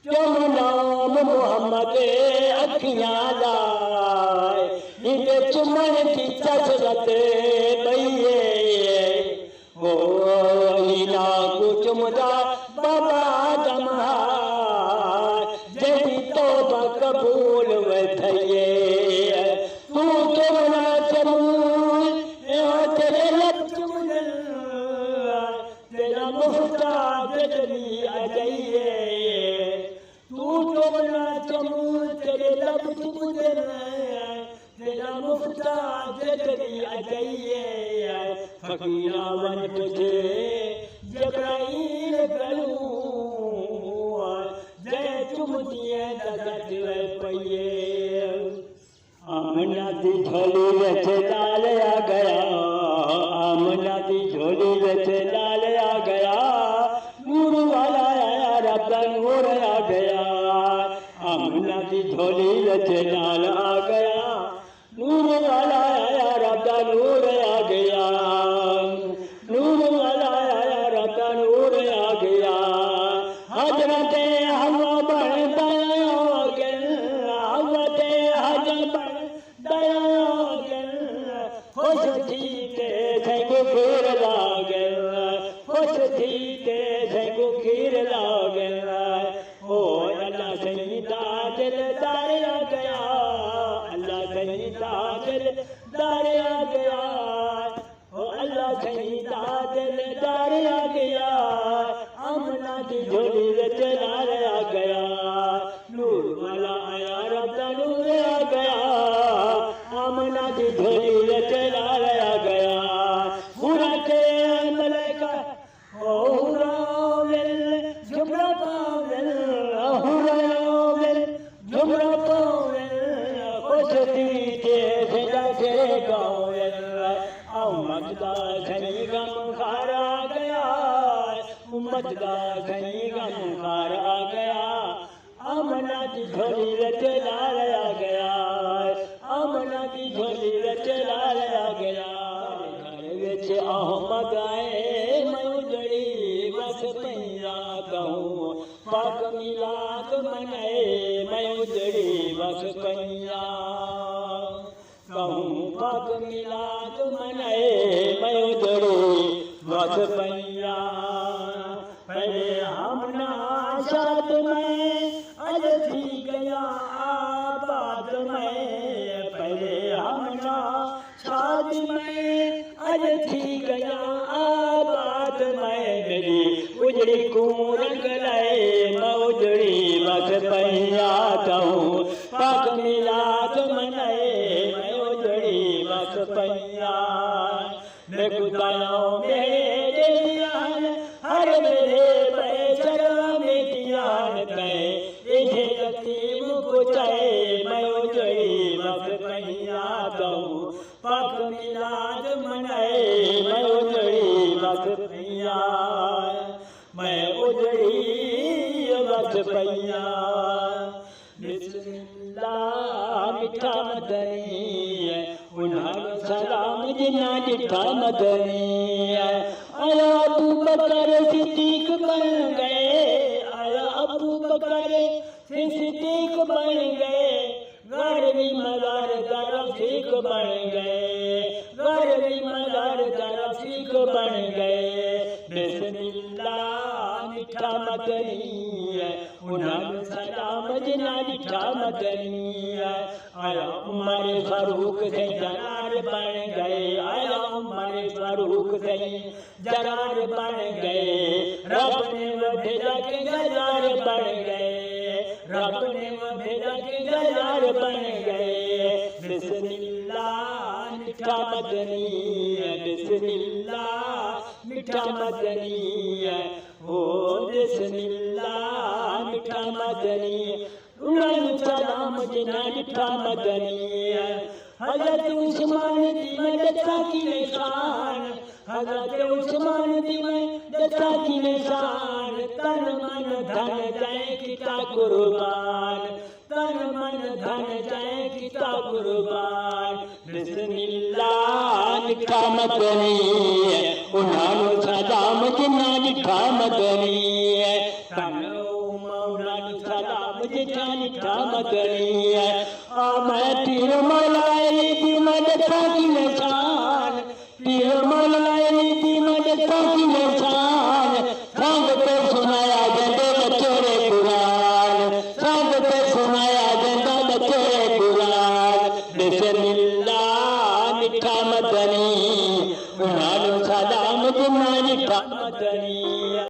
तुम नाम मोहम्मद अखियां लाए इनके चुमन की कसरत बइये हो इना कुछ मुदा बाबा जमा जही तौबा कबूल वथये तू तुम ना चमूल तेरे लब चुमन तेरा मुफ्ताज जली अजइये तू तुम ना चमूल तेरे लब चुमन तेरा मुफ्ताज जली अजइये फकीरा वन तुझे जबराइल करूं जय चुमदिए दगत पइये आमना दी झोली विच लाल आ गया आमना दी झोली विच लाल आ गया नूर वाला आया रब दा नूर आ गया आमना दी झोली विच लाल आ गया नूर वाला आया रब दा नूर आ गया नूर वाला आया रब दा नूर आ गया हजरत हवा बन दया हजरत हजर बन दया खुश थी के संगो खीर लागल खुश थी के संगो खीर लागल ओ अल्लाह सईदा दिलदार आ गया अल्लाह सईदा दिलदार आ गया ओ अल्लाह सईदा दिलदार आ गया आमना दी झोली विच लाल आ गया नूर वाला आया रब दा नूर आ गया आमना दी झोली विच लाल आ गया पूरा के मलाइका ओ हुराविल जुमरा पाविल हुराविल जुमरा पाविल खुश थी के सजा से गाविल उम्मत का घनी गम खार आ गया उम्मत का घनी गम खार आ गया आमना दी झोली विच लाल आ गया आमना दी झोली विच लाल आ गया घर विच अहमद आए मैं उजड़ी बस पैया कहूँ पाक मिलाद मनाए मैं उजड़ी बस पैया कहूँ पाक मिलाद मनाए मैं उजड़ी बस पैया पहले हमना शाद में अज थी गया आबाद में पहले हमना शाद में अज थी गया आबाद में मेरी उजड़ी को रंग लाए मैं उजड़ी बस पैया कहूँ पाक मिलाद मनाए मैं उजड़ी बस पैया मैं खुदाया मेरे हर मेरे पैसरा में दियान कहे इन्हें यतीम को चाहे मैं उजड़ी बस पैया कहूँ पाक मिलाद मनाए मैं उजड़ी बस पैया मैं उजड़ी बस पैया बिस्मिल्लाह मिठा मदनी उन्हारो सलाम जिन्ना जिठा मदनी आया अबू बकर सिद्दीक बन गए आया अबू बकर सिद्दीक बन गए गरबी मजार तरफ सीख बन गए गरबी मजार तरफ सीख बन गए बिस्मिल्लाह मिठा मदनी उन्हारो सलाम जिन्ना जिठा मदनी आया उमर फारूक से जनार बन गए आया उमर फारूक से जनार बन गए रब ने वो भेजा के गजार बन गए रब ने वो भेजा के गजार बन गए बिस्मिल्लाह मिठा मदनी बिस्मिल्लाह मिठा मदनी ओ बिस्मिल्लाह मिठा मदनी सलाम जिन्ना जिठा मदनी हजरत उस्मान दी मैं दसा की निशान हजरत उस्मान दी मैं दसा की निशान तन मन धन जाए किता कुर्बान तन मन धन जाए किता कुर्बान बिस्मिल्लाह निठा मदनी उन्हानो सलाम जिन्ना जिठा मदनी तन मौला सलाम जिठानी ठामकनी है आ मैं तीर मौलाई दी मदता की निशान तीर मौलाई दी मदता की निशान संग पे सुनाया जंदे बच्चोरे कुरान संग पे सुनाया जंदा बच्चोरे कुरान बिस्मिल्लाह